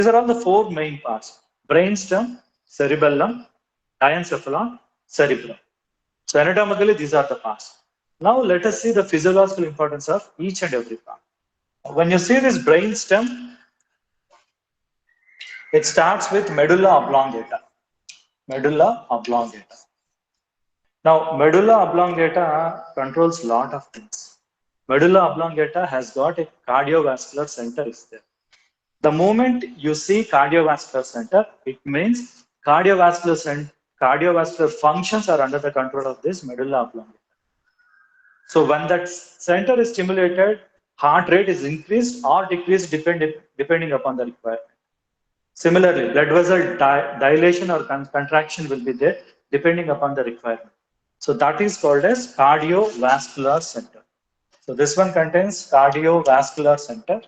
These are all the four main parts: brainstem, cerebellum, diencephalon, cerebrum. So anatomically, these are the parts. Now let us see the physiological importance of each and every part. When you see this brainstem, it starts with medulla oblongata. Medulla oblongata. Now, medulla oblongata controls a lot of things. Medulla oblongata has got a cardiovascular center is there. The moment you see cardiovascular center, it means cardiovascular functions are under the control of this medulla oblongata. So when that center is stimulated, heart rate is increased or decreased depending upon the requirement. Similarly, blood vessel dilation or contraction will be there depending upon the requirement. So that is called as cardiovascular center. So this one contains cardiovascular center.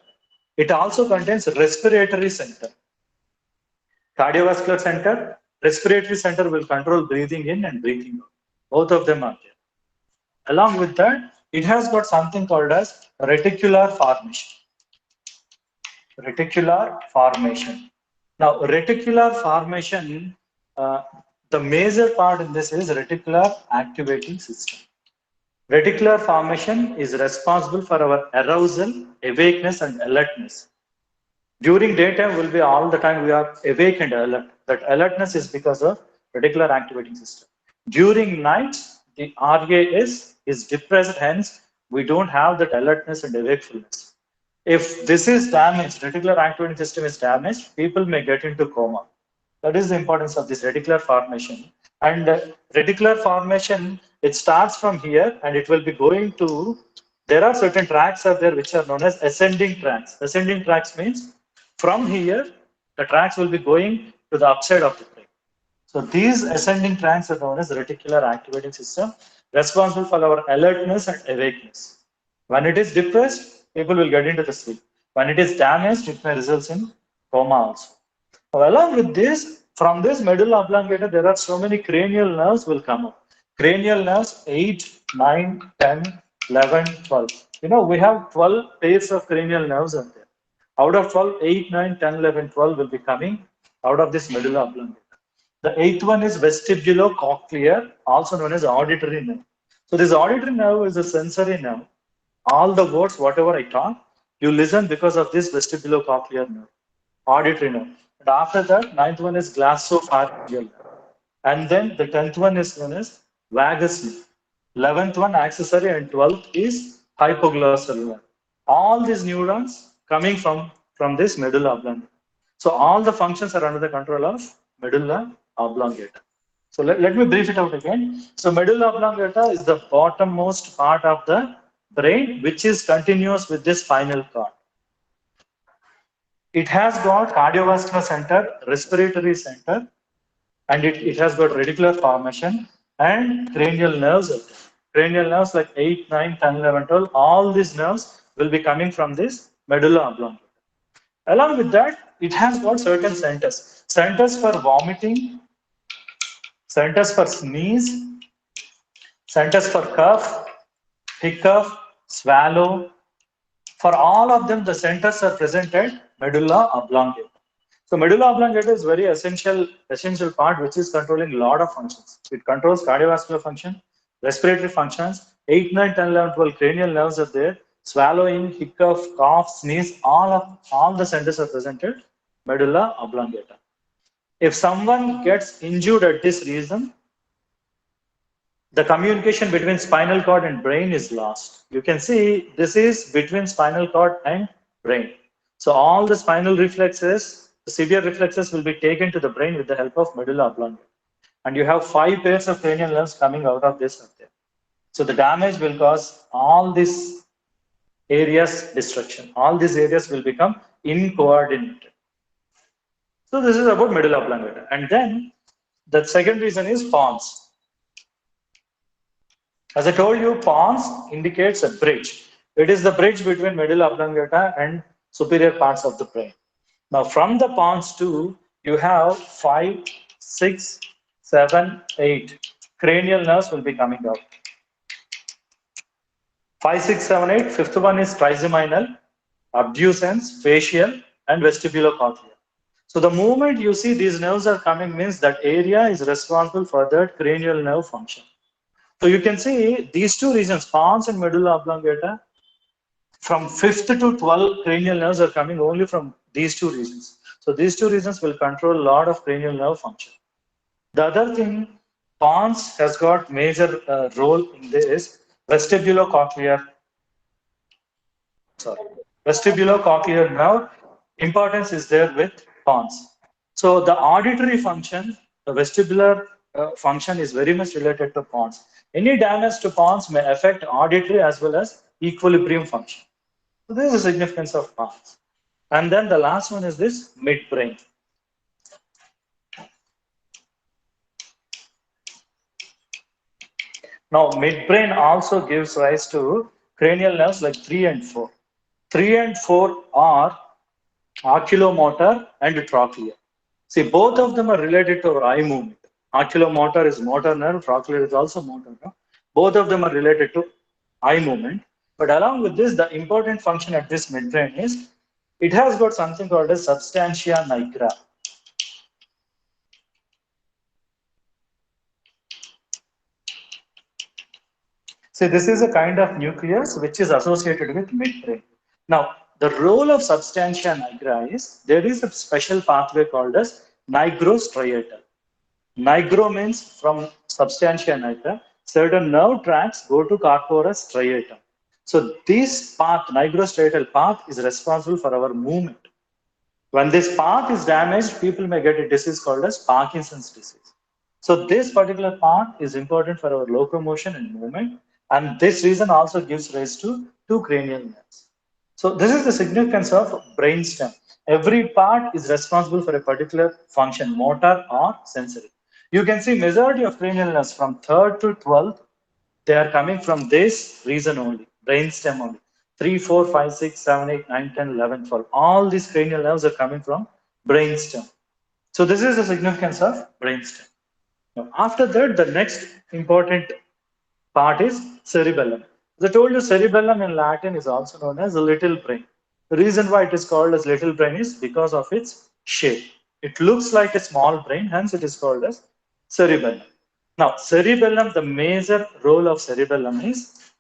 It also contains respiratory center. Cardiovascular center, respiratory center will control breathing in and breathing out. Both of them are there. Along with that, it has got something called as reticular formation. Reticular formation. Now, reticular formation, the major part in this is reticular activating system. Reticular formation is responsible for our arousal, awakeness, and alertness. During daytime, will be all the time we are awake and alert. That alertness is because of reticular activating system. During night, the RAS is depressed, hence we don't have that alertness and awakefulness. If this is damaged, reticular activating system is damaged, people may get into coma. That is the importance of this reticular formation. And reticular formation, it starts from here and it will be going to, there are certain tracks out there which are known as ascending tracks. Ascending tracks means from here, the tracks will be going to the upside of the brain. So these ascending tracks are known as reticular activating system, responsible for our alertness and awakeness. When it is depressed, people will get into the sleep. When it is damaged, it may result in coma also. Now, along with this, from this medulla oblongata, there are so many cranial nerves will come up. Cranial nerves 8, 9, 10, 11, 12. You know, we have 12 pairs of cranial nerves out there. Out of 12, 8, 9, 10, 11, 12 will be coming out of this medulla oblongata. The eighth one is vestibulocochlear, also known as auditory nerve. So this auditory nerve is a sensory nerve. All the words, whatever I talk, you listen because of this vestibulocochlear nerve, auditory nerve. And after that, ninth one is glossopharyngeal nerve. And then the 10th one is known as vagus nerve. 11th one accessory and 12th is hypoglossal nerve. All these neurons coming from this medulla oblongata. So all the functions are under the control of medulla oblongata. So let me brief it out again. So medulla oblongata is the bottommost part of the brain, which is continuous with this spinal cord. It has got cardiovascular center, respiratory center, and it has got reticular formation and cranial nerves. Cranial nerves like 8, 9, 10, 11, 12, all these nerves will be coming from this medulla oblongata. Along with that, it has got certain centers. Centers for vomiting, centers for sneeze, centers for cough, hiccup, swallow. For all of them, the centers are present at medulla oblongata. So medulla oblongata is very essential part which is controlling a lot of functions. It controls cardiovascular function, respiratory functions, 8, 9, 10, 11, 12 cranial nerves are there, swallowing, hiccup, cough, sneeze, all the centers are present at medulla oblongata. If someone gets injured at this region, the communication between spinal cord and brain is lost. You can see this is between spinal cord and brain. So all the spinal reflexes, severe reflexes will be taken to the brain with the help of medulla oblongata. And you have 5 pairs of cranial nerves coming out of this up there. So the damage will cause all these areas destruction. All these areas will become incoordinated. So this is about medulla oblongata. And then the second reason is pons. As I told you, pons indicates a bridge. It is the bridge between medulla oblongata and superior parts of the brain. Now, from the pons too, you have 5, 6, 7, 8 cranial nerves will be coming out. 5, 6, 7, 8. Fifth one is trigeminal, abducens, facial, and vestibulocochlear. So the moment you see these nerves are coming means that area is responsible for that cranial nerve function. So you can see these two regions, pons and medulla oblongata, from 5th to 12th cranial nerves are coming only from these two regions. So these two regions will control a lot of cranial nerve function. The other thing, pons has got major role in this vestibulocochlear, sorry, vestibulocochlear nerve. Importance is there with pons. So the auditory function, the vestibular function is very much related to pons. Any damage to pons may affect auditory as well as equilibrium function. So this is the significance of pons. And then the last one is this midbrain. Now, midbrain also gives rise to cranial nerves like 3 and 4. 3 and 4 are oculomotor and trochlear. See, both of them are related to our eye movement. Oculomotor is motor nerve, trochlear is also motor nerve. Both of them are related to eye movement. But along with this, the important function at this midbrain is it has got something called as substantia nigra. See, this is a kind of nucleus which is associated with midbrain. Now, the role of substantia nigra is there is a special pathway called as nigrostriatal. Nigro means from substantia nigra, certain nerve tracks go to corpora striatum. So this path, nigrostriatal path, is responsible for our movement. When this path is damaged, people may get a disease called as Parkinson's disease. So this particular path is important for our locomotion and movement, and this reason also gives rise to two cranial nerves. So this is the significance of brainstem. Every part is responsible for a particular function, motor or sensory. You can see majority of cranial nerves from 3rd to 12th, they are coming from this region only, brainstem only. 3, 4, 5, 6, 7, 8, 9, 10, 11, 12. All these cranial nerves are coming from brainstem. So this is the significance of brainstem. Now, after that, the next important part is cerebellum. As I told you, cerebellum in Latin is also known as the little brain. The reason why it is called as little brain is because of its shape. It looks like a small brain, hence it is called as cerebellum. Now, cerebellum, the major role of cerebellum is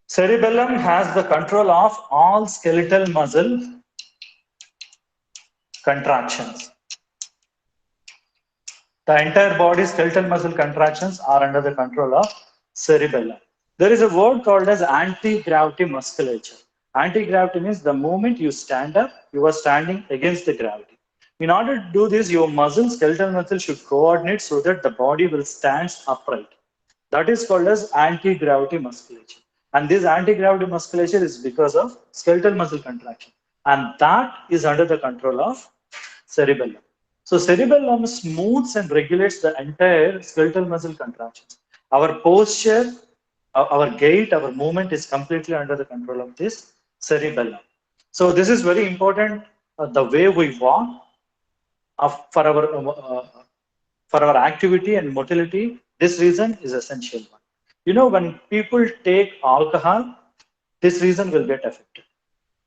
cerebellum has the control of all skeletal muscle contractions. The entire body skeletal muscle contractions are under the control of cerebellum. There is a word called as anti-gravity musculature. Anti-gravity means the moment you stand up, you are standing against the gravity. In order to do this, your muscle, skeletal muscle should coordinate so that the body will stand upright. That is called as anti-gravity musculature. And this anti-gravity musculature is because of skeletal muscle contraction. And that is under the control of cerebellum. So cerebellum smooths and regulates the entire skeletal muscle contractions. Our posture, our gait, our movement is completely under the control of this cerebellum. So this is very important. The way we walk for our activity and motility, this reason is essential one. You know, when people take alcohol, this reason will get affected.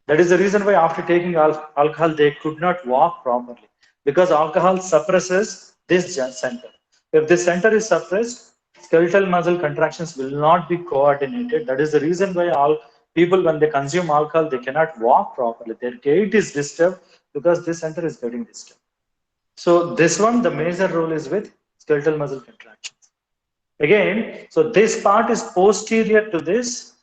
That is the reason why after taking alcohol, they could not walk properly because alcohol suppresses this center. If this center is suppressed, skeletal muscle contractions will not be coordinated. That is the reason why all people, when they consume alcohol, they cannot walk properly. Their gait is disturbed because this center is getting disturbed. So this one, the major role is with skeletal muscle contractions. Again, so this part is posterior to this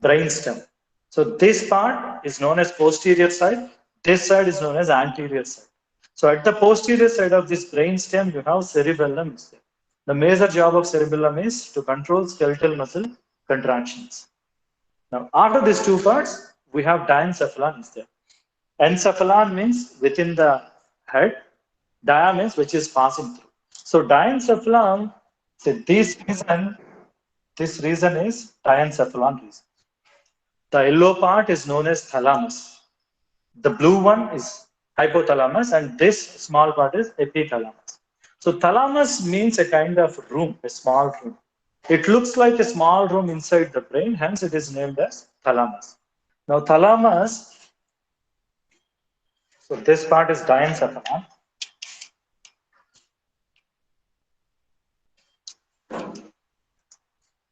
brainstem. So this part is known as posterior side. This side is known as anterior side. So at the posterior side of this brainstem, you have cerebellum. The major job of cerebellum is to control skeletal muscle contractions. Now, after these two parts, we have diencephalon is there. Encephalon means within the head. Dia means which is passing through. So diencephalon, so this reason is diencephalon reason. The yellow part is known as thalamus. The blue one is hypothalamus, and this small part is epithalamus. So thalamus means a kind of room, a small room. It looks like a small room inside the brain, hence it is named as thalamus. Now thalamus, so this part is diencephalon.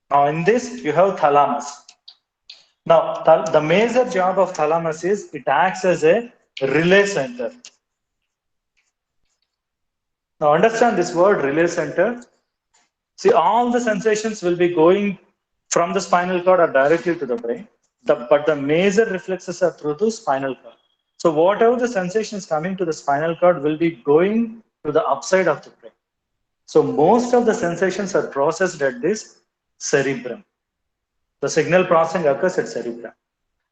Now in this you have thalamus. Now the major job of thalamus is it acts as a relay center. Now understand this word relay center. See, all the sensations will be going from the spinal cord or directly to the brain, but the major reflexes are through the spinal cord. So whatever the sensations coming to the spinal cord will be going to the upside of the brain. So most of the sensations are processed at this cerebrum. The signal processing occurs at cerebrum.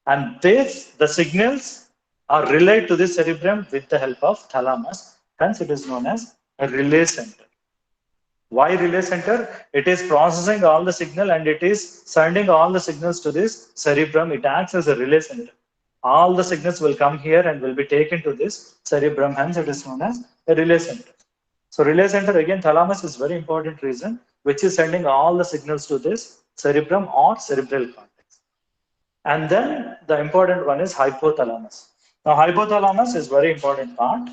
And the signals are relayed to the cerebrum with the help of thalamus. Hence it is known as a relay center. Why relay center? It is processing all the signal and it is sending all the signals to this cerebrum. It acts as a relay center. All the signals will come here and will be taken to this cerebrum. Hence it is known as a relay center. So relay center, again, thalamus is very important reason, which is sending all the signals to this cerebrum or cerebral cortex. And then the important one is hypothalamus. Now hypothalamus is very important part.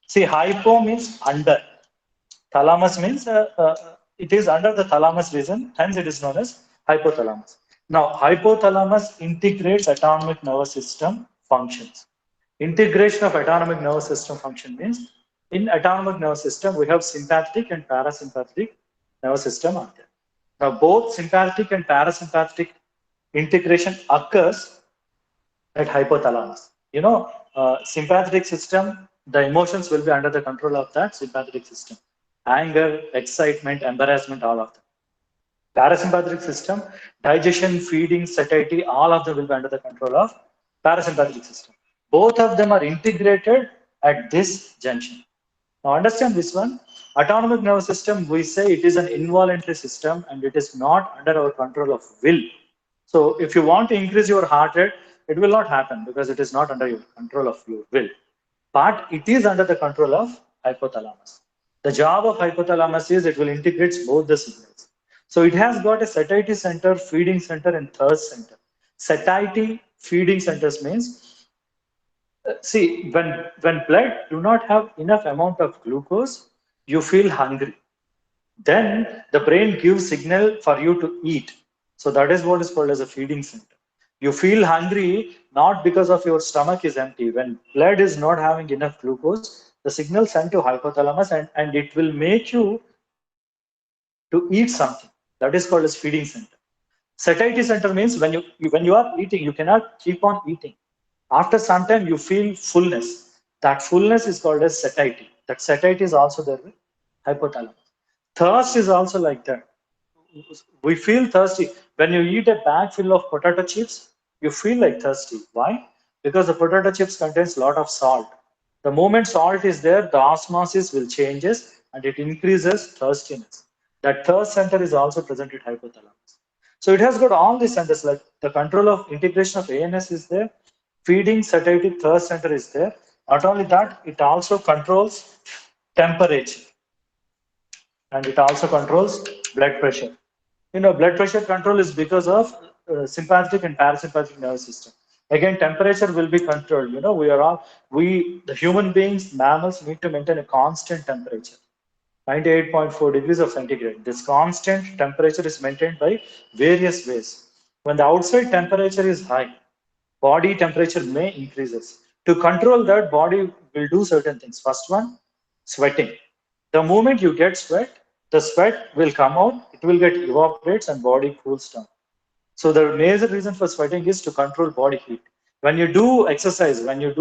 See, hypo means under. Thalamus means it is under the thalamus region, hence it is known as hypothalamus. Now, hypothalamus integrates autonomic nervous system functions. Integration of autonomic nervous system function means in autonomic nervous system, we have sympathetic and parasympathetic nervous system are there. Now, both sympathetic and parasympathetic integration occurs at hypothalamus. You know, sympathetic system, the emotions will be under the control of that sympathetic system. Anger, excitement, embarrassment, all of them. Parasympathetic system, digestion, feeding, satiety, all of them will be under the control of parasympathetic system. Both of them are integrated at this junction. Now understand this one. Autonomic nervous system, we say it is an involuntary system and it is not under our control of will. So if you want to increase your heart rate, it will not happen because it is not under your control of your will. But it is under the control of hypothalamus. The job of hypothalamus is it will integrate both the signals. So it has got a satiety center, feeding center, and thirst center. Satiety, feeding centers means, see, when blood do not have enough amount of glucose, you feel hungry. Then the brain gives signal for you to eat. So that is what is called as a feeding center. You feel hungry not because of your stomach is empty. When blood is not having enough glucose, the signal sent to hypothalamus and it will make you to eat something. That is called as feeding center. Satiety center means when you are eating, you cannot keep on eating. After some time, you feel fullness. That fullness is called as satiety. That satiety is also there with hypothalamus. Thirst is also like that. We feel thirsty. When you eat a bag full of potato chips, you feel like thirsty. Why? Because the potato chips contains a lot of salt. The moment salt is there, the osmosis will changes and it increases thirstiness. That thirst center is also present at hypothalamus. So it has got all these centers, like the control of integration of ANS is there, feeding, satiety, thirst center is there. Not only that, it also controls temperature and it also controls blood pressure. You know, blood pressure control is because of sympathetic and parasympathetic nervous system. Again, temperature will be controlled. You know, the human beings, mammals need to maintain a constant temperature, 98.4 degrees of centigrade. This constant temperature is maintained by various ways. When the outside temperature is high, body temperature may increases. To control that, body will do certain things. First one, sweating. The moment you get sweat, the sweat will come out, it will get evaporates and body cools down. So the major reason for sweating is to control body heat. When you do exercise, when you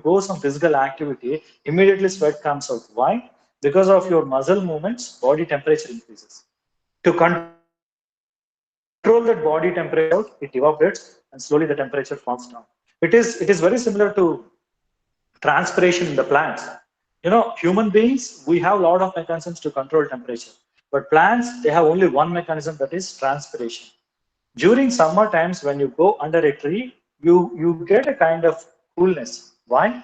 go some physical activity, immediately sweat comes out. Why? Because of your muscle movements, body temperature increases. To control that body temperature out, it evaporates and slowly the temperature falls down. It is very similar to transpiration in the plants. You know, human beings, we have a lot of mechanisms to control temperature, but plants, they have only one mechanism, that is transpiration. During summer times, when you go under a tree, you get a kind of coolness. Why?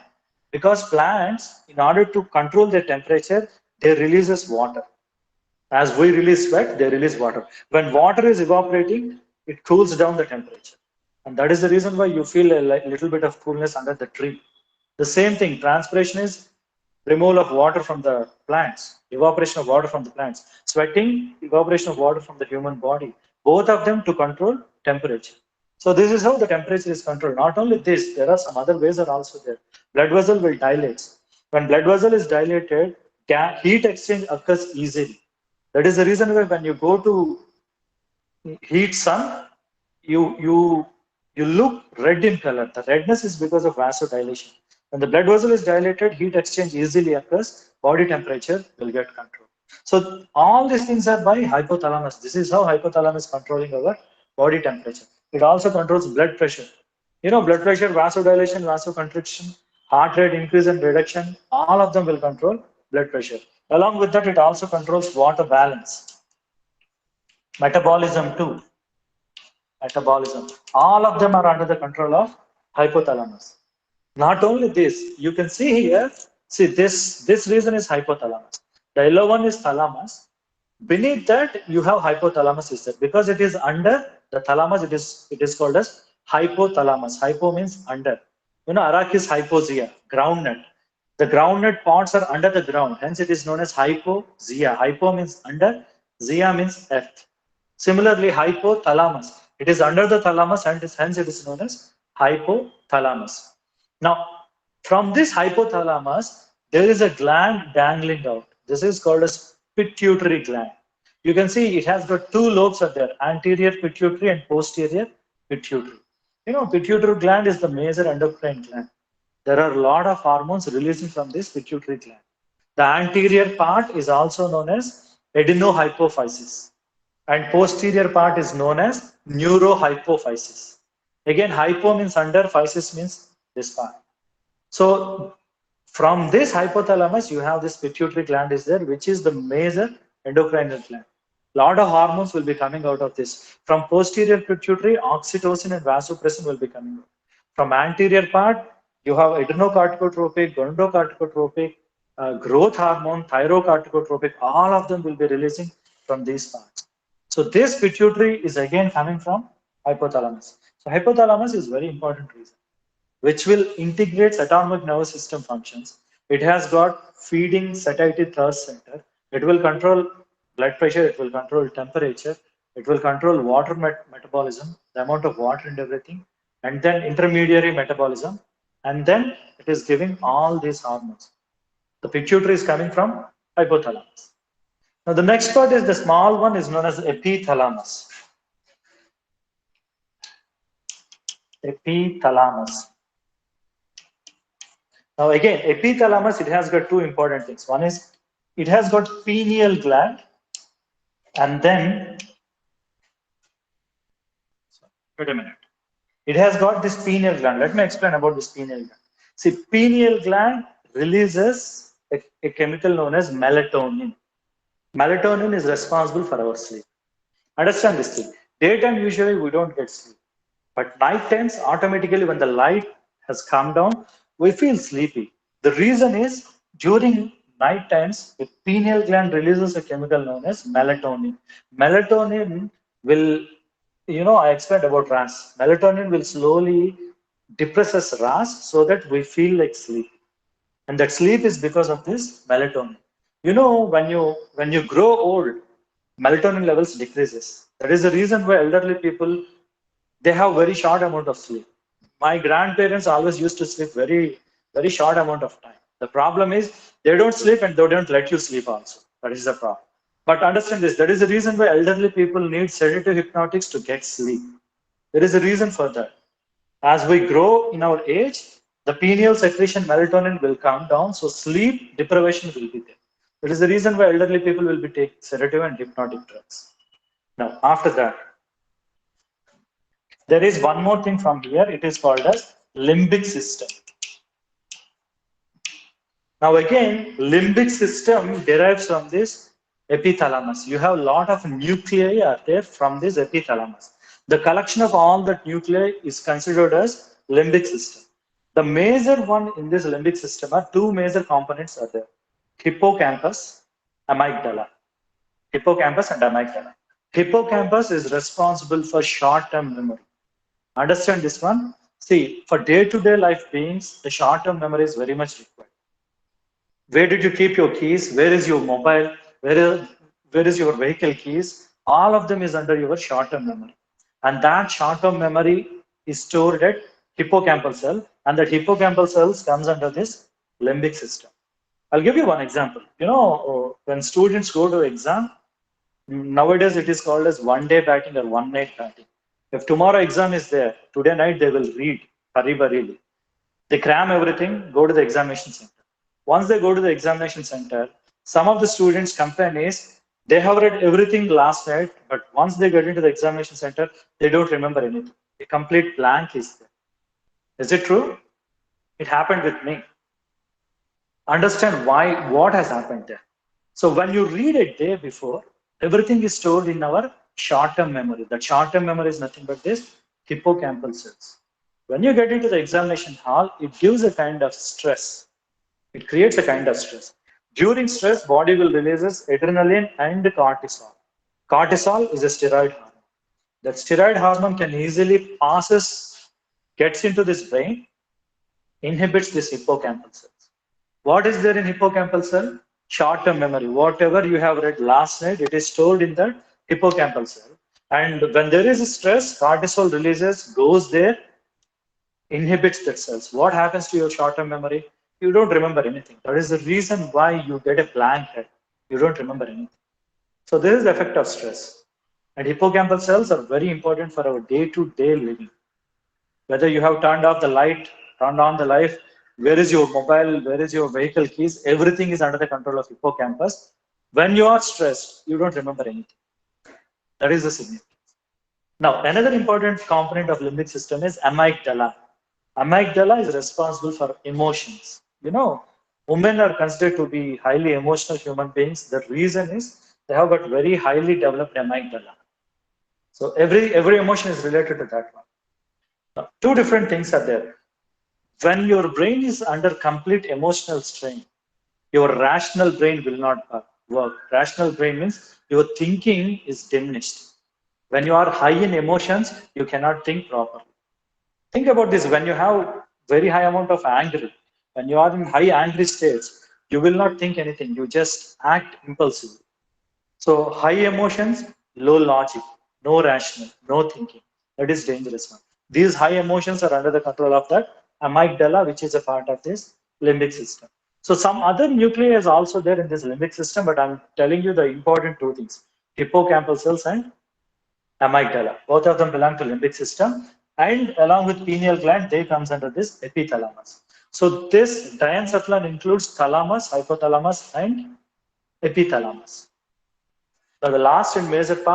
Because plants, in order to control their temperature, they releases water. As we release sweat, they release water. When water is evaporating, it cools down the temperature. And that is the reason why you feel a little bit of coolness under the tree. The same thing, transpiration is removal of water from the plants, evaporation of water from the plants. Sweating, evaporation of water from the human body. Both of them to control temperature. So this is how the temperature is controlled. Not only this, there are some other ways are also there. Blood vessel will dilate. When blood vessel is dilated, heat exchange occurs easily. That is the reason why when you go to heat sun, you look red in color. The redness is because of vasodilation. When the blood vessel is dilated, heat exchange easily occurs, body temperature will get controlled. So all these things are by hypothalamus. This is how hypothalamus is controlling our body temperature. It also controls blood pressure. You know, blood pressure, vasodilation, vasoconstriction, heart rate increase and reduction, all of them will control blood pressure. Along with that, it also controls water balance. Metabolism too. Metabolism. All of them are under the control of hypothalamus. Not only this, you can see here, see this region is hypothalamus. The yellow one is thalamus. Beneath that, you have hypothalamus is there. Because it is under the thalamus, it is called as hypothalamus. Hypo means under. You know, Arachis hypoxia, groundnut. The groundnut pods are under the ground. Hence, it is known as hypoxia. Hypo means under, xia means earth. Similarly, hypothalamus. It is under the thalamus and hence it is known as hypothalamus. Now, from this hypothalamus, there is a gland dangling out. This is called as pituitary gland. You can see it has got two lobes are there, anterior pituitary and posterior pituitary. You know, pituitary gland is the major endocrine gland. There are a lot of hormones releasing from this pituitary gland. The anterior part is also known as adenohypophysis and posterior part is known as neurohypophysis. Again, hypo means under, physis means this part. So from this hypothalamus, you have this pituitary gland is there, which is the major endocrine gland. Lot of hormones will be coming out of this. From posterior pituitary, oxytocin and vasopressin will be coming out. From anterior part, you have adrenocorticotropic, gonadotrophic, growth hormone, thyrocorticotropic, all of them will be releasing from these parts. So this pituitary is again coming from hypothalamus. So hypothalamus is very important reason, which will integrate autonomic nervous system functions. It has got feeding, satiety, thirst center. It will control blood pressure. It will control temperature. It will control water metabolism, the amount of water and everything, and then intermediary metabolism. And then it is giving all these hormones. The pituitary is coming from hypothalamus. Now the next part is the small one is known as epithalamus. Epithalamus. Now again, epithalamus, it has got two important things. One is it has got pineal gland and then, wait a minute. It has got this pineal gland. Let me explain about this pineal gland. See, pineal gland releases a chemical known as melatonin. Melatonin is responsible for our sleep. Understand this thing. Daytime usually we don't get sleep. But night times, automatically when the light has come down, we feel sleepy. The reason is during night times, the pineal gland releases a chemical known as melatonin. Melatonin will, you know, I explained about RAS. Melatonin will slowly depresses RAS so that we feel like sleep. And that sleep is because of this melatonin. You know, when you grow old, melatonin levels decreases. That is the reason why elderly people, they have very short amount of sleep. My grandparents always used to sleep very short amount of time. The problem is they don't sleep and they don't let you sleep also. That is the problem. But understand this, that is the reason why elderly people need sedative hypnotics to get sleep. There is a reason for that. As we grow in our age, the pineal secretion melatonin will come down, so sleep deprivation will be there. That is the reason why elderly people will be taking sedative and hypnotic drugs. Now, after that, there is one more thing from here. It is called as limbic system. Now again, limbic system derives from this epithalamus. You have a lot of nuclei are there from this epithalamus. The collection of all that nuclei is considered as limbic system. The major one in this limbic system are two major components are there: hippocampus, amygdala. hippocampus and amygdala. Hippocampus is responsible for short-term memory. Understand this one? See, for day-to-day life beings, the short-term memory is very much required. Where did you keep your keys? Where is your mobile? Where is your vehicle keys? All of them is under your short-term memory. And that short-term memory is stored at hippocampal cell, and that hippocampal cells comes under this limbic system. I'll give you one example. When students go to exam, nowadays it is called as one day batting or one night batting. If tomorrow exam is there, today night they will read hurry. They cram everything, go to the examination center. Once they go to the examination center, some of the students complain is they have read everything last night, but once they get into the examination center, they don't remember anything. A complete blank is there. Is it true? It happened with me. Understand what has happened there. So when you read a day before, everything is stored in our short-term memory. That short-term memory is nothing but this hippocampal cells. When you get into the examination hall, it gives a kind of stress. It creates a kind of stress. During stress, body will release adrenaline and cortisol. Cortisol is a steroid hormone. That steroid hormone can easily gets into this brain, inhibits this hippocampal cells. What is there in hippocampal cell? Short-term memory. Whatever you have read last night, it is stored in the hippocampal cell. And when there is a stress, cortisol releases, goes there, inhibits that cells. What happens to your short-term memory? You don't remember anything. That is the reason why you get a blank head. You don't remember anything. So this is the effect of stress. And hippocampal cells are very important for our day-to-day living. Whether you have turned off the light, turned on the light, where is your mobile, where is your vehicle keys, everything is under the control of hippocampus. When you are stressed, you don't remember anything. That is the significance. Now, another important component of limbic system is amygdala. Amygdala is responsible for emotions. Women are considered to be highly emotional human beings. The reason is they have got very highly developed amygdala. So every emotion is related to that one. Now, two different things are there. When your brain is under complete emotional strain, your rational brain will not work. Rational brain means your thinking is diminished. When you are high in emotions, you cannot think properly. Think about this. When you have very high amount of anger, when you are in high angry states, you will not think anything. You just act impulsively. So high emotions, low logic, no rational, no thinking. That is dangerous one. These high emotions are under the control of that amygdala, which is a part of this limbic system. So some other nuclei is also there in this limbic system, but I'm telling you the important two things: hippocampal cells and amygdala. Both of them belong to limbic system, and along with pineal gland, they comes under this epithalamus. So this diencephalon includes thalamus, hypothalamus, and epithalamus. Now the last and major part